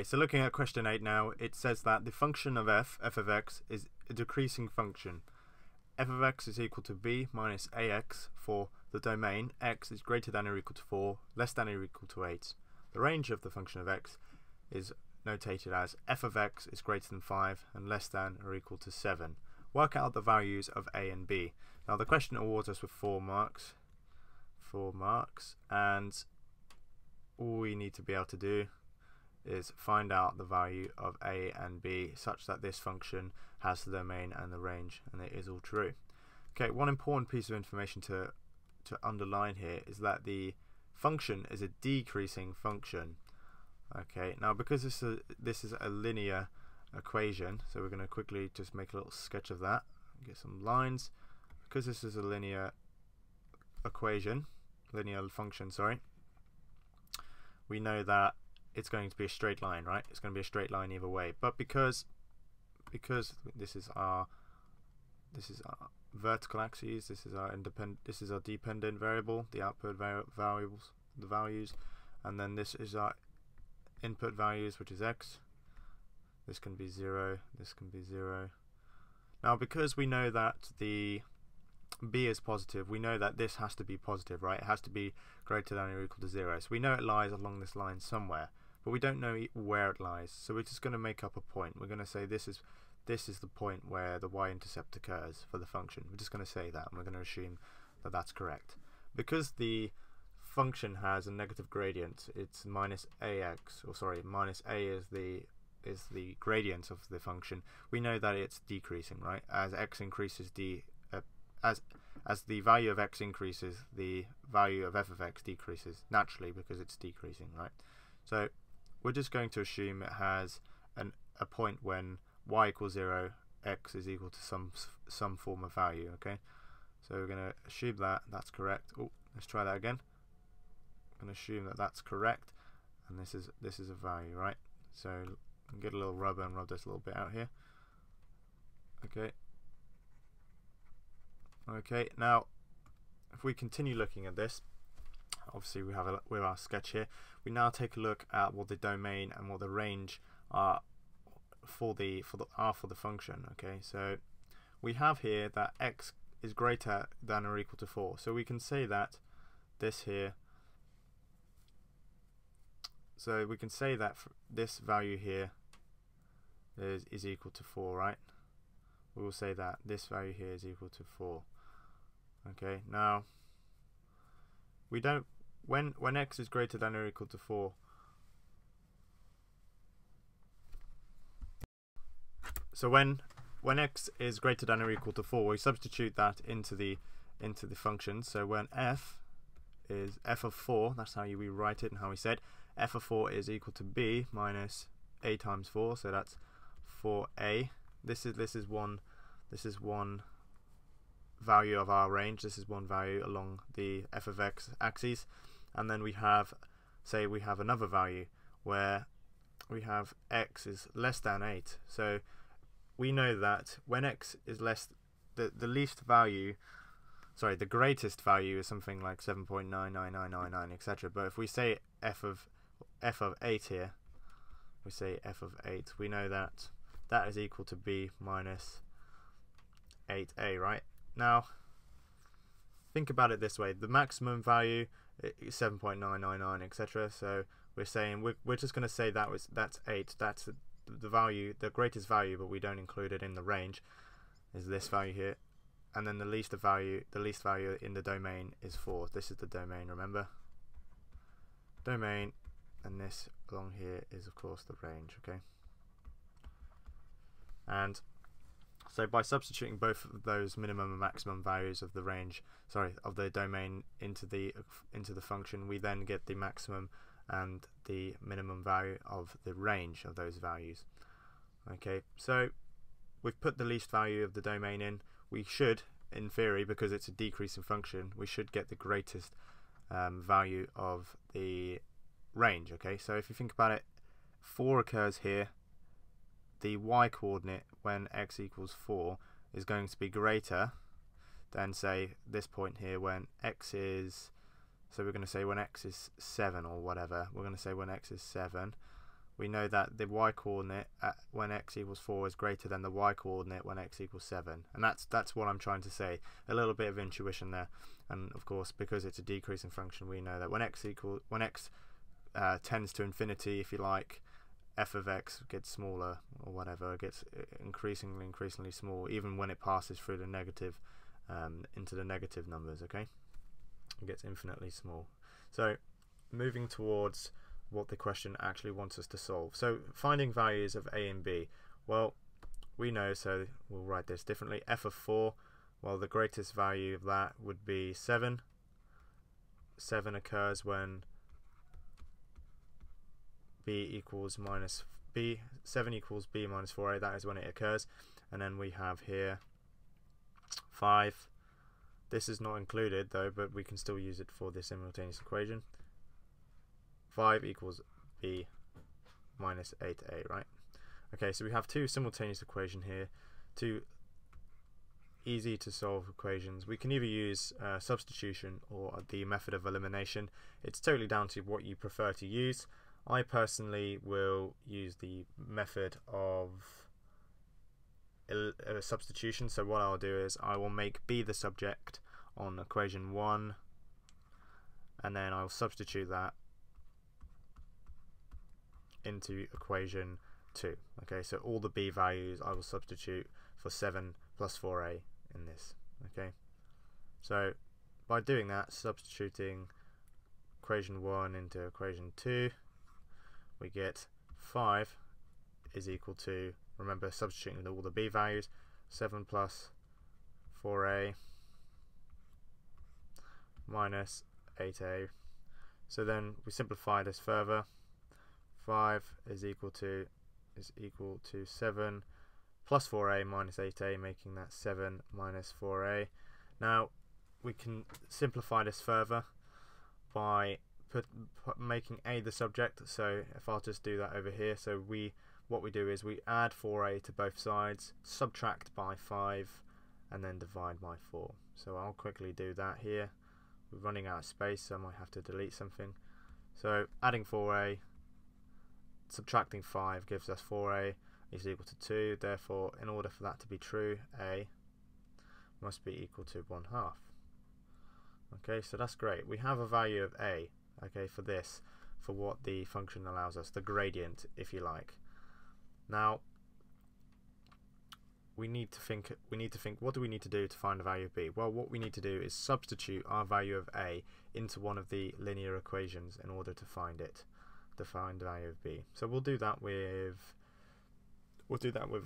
Okay, so looking at question 8 now, it says that the function of f of x, is a decreasing function. F of x is equal to b minus ax for the domain x is greater than or equal to 4, less than or equal to 8. The range of the function of x is notated as f of x is greater than 5 and less than or equal to 7. Work out the values of a and b. Now the question awards us with 4 marks, and all we need to be able to do is find out the value of a and b such that this function has the domain and the range, and it is all true. Okay, one important piece of information to underline here is that the function is a decreasing function. Okay, now because this is a linear equation, so we're going to quickly just make a little sketch of that, get some lines. Because this is a linear equation, linear function, sorry, we know that it's going to be a straight line, right? It's going to be a straight line either way. But because this is our vertical axis, this is our dependent variable, the output variables, the values, and then this is our input values, which is x. This can be 0, this can be 0. Now because we know that the b is positive, we know that this has to be positive, right? It has to be greater than or equal to 0. So we know it lies along this line somewhere, but we don't know where it lies. So we're just going to make up a point. We're going to say this is the point where the y-intercept occurs for the function. We're just going to say that, and we're going to assume that that's correct. Because the function has a negative gradient, it's minus ax, or sorry, minus a is the gradient of the function. We know that it's decreasing, right? As x increases, as the value of x increases, the value of f of x decreases naturally because it's decreasing, right? So we're just going to assume it has a point when y equals 0, x is equal to some form of value. Okay, so we're going to assume that that's correct. Oh, let's try that again. I'm going to assume that that's correct, and this is a value, right? So get a little rubber and rub this a little bit out here. Okay. Okay, now if we continue looking at this, obviously we have with our sketch here, we now take a look at what the domain and what the range are for the function. Okay, so we have here that x is greater than or equal to 4, so we can say that this here, so we can say that this value here is equal to 4, right? We will say that this value here is equal to 4. Okay, now we don't, when x is greater than or equal to 4, so when x is greater than or equal to 4, we substitute that into the function. So when f is f of 4, that's how we write it and how we said f of 4 is equal to b minus a times 4, so that's 4a. This is one value of our range. This is one value along the f of x axis, and then we have, say we have another value where we have x is less than 8. So we know that when x is less, the least value, sorry, the greatest value is something like 7.99999, etc. But if we say f of 8 here, we say f of 8, we know that that is equal to b minus 8a, right? Now think about it this way: the maximum value is 7.999, etc. So we're saying we're just going to say that's 8. That's the value, the greatest value, but we don't include it in the range, is this value here. And then the least value in the domain is 4. This is the domain, remember? Domain, and this along here is of course the range. Okay. And so by substituting both of those minimum and maximum values of the range, sorry, of the domain into the function, we then get the maximum and the minimum value of the range of those values. Okay, so we've put the least value of the domain in. We should, in theory, because it's a decreasing function, we should get the greatest value of the range. Okay, so if you think about it, 4 occurs here. The y-coordinate when x equals 4 is going to be greater than, say, this point here when x is, so we're going to say when x is 7 or whatever. We're going to say when x is 7, we know that the y coordinate when x equals 4 is greater than the y coordinate when x equals 7, and that's what I'm trying to say. A little bit of intuition there, and of course because it's a decreasing function, we know that when x tends to infinity, if you like, f of x gets smaller, or whatever, it gets increasingly small, even when it passes through the negative into the negative numbers. Okay, it gets infinitely small. So moving towards what the question actually wants us to solve. So finding values of a and b. Well, we know, so we'll write this differently. F of 4, well, the greatest value of that would be 7. 7 occurs when b equals minus b. 7 equals b minus 4a, that is when it occurs. And then we have here 5. This is not included though, but we can still use it for this simultaneous equation. 5 equals b minus 8a, right? Okay, so we have two simultaneous equations here, two easy to solve equations. We can either use substitution or the method of elimination. It's totally down to what you prefer to use. I personally will use the method of substitution. So what I'll do is I will make b the subject on equation 1, and then I'll substitute that into equation 2. Okay, so all the b values I will substitute for 7 plus 4a in this. Okay, so by doing that, substituting equation 1 into equation 2, we get 5 is equal to, remember, substituting all the b values, 7 plus 4a minus 8a. So then we simplify this further. 5 is equal to 7 plus 4a minus 8a, making that 7 minus 4a. Now we can simplify this further by making a the subject. So if I'll just do that over here, so what we do is we add 4a to both sides, subtract by 5, and then divide by 4. So I'll quickly do that here. We're running out of space, so I might have to delete something. So adding 4a, subtracting 5 gives us 4a is equal to 2. Therefore, in order for that to be true, a must be equal to 1/2. Okay, so that's great. We have a value of a, okay, for this, for what the function allows us, the gradient, if you like. Now we need to think what do we need to do to find the value of b? Well, what we need to do is substitute our value of a into one of the linear equations in order to find it, to find the value of b. So we'll do that with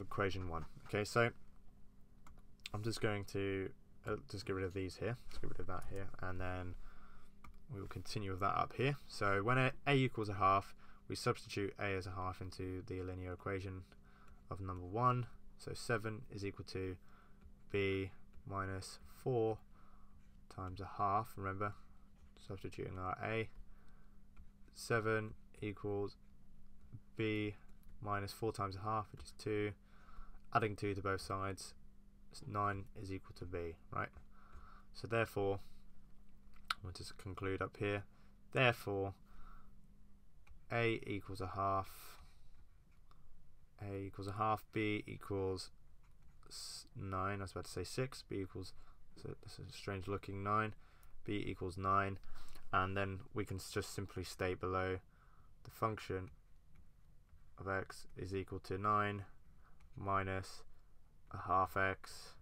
equation 1. Okay, so I'm just going to just get rid of these here, let's get rid of that here, and then we will continue with that up here. So when a equals 1/2, we substitute a as 1/2 into the linear equation of number 1. So 7 is equal to b minus 4 times 1/2. Remember, substituting our a. 7 equals b minus 4 times 1/2, which is 2. Adding 2 to both sides, 9 is equal to b, right? So therefore, we'll just conclude up here. Therefore, a equals 1/2. A equals 1/2. B equals 9. I was about to say 6. B equals, so this is a strange looking 9. B equals 9, and then we can just simply state below the function of x is equal to 9 minus 1/2 x,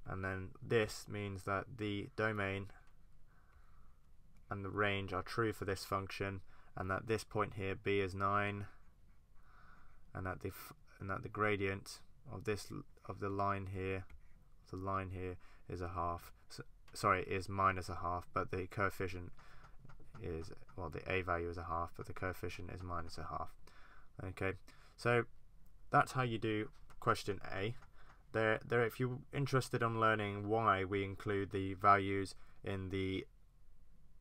and then this means that the domain and the range are true for this function, and that this point here, b, is 9, and that the gradient of the line here is 1/2. So, sorry, is minus 1/2, but the coefficient is, well, the a value is 1/2, but the coefficient is minus 1/2. Okay, so that's how you do question A. If you're interested in learning why we include the values in the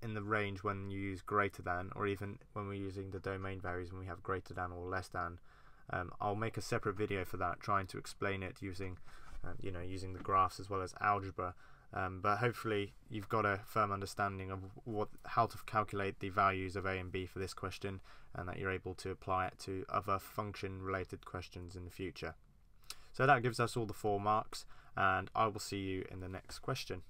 range when you use greater than, or even when we're using the domain values when we have greater than or less than, I'll make a separate video for that, trying to explain it using using the graphs as well as algebra But hopefully you've got a firm understanding of how to calculate the values of A and B for this question, and that you're able to apply it to other function related questions in the future. So that gives us all the 4 marks, and I will see you in the next question.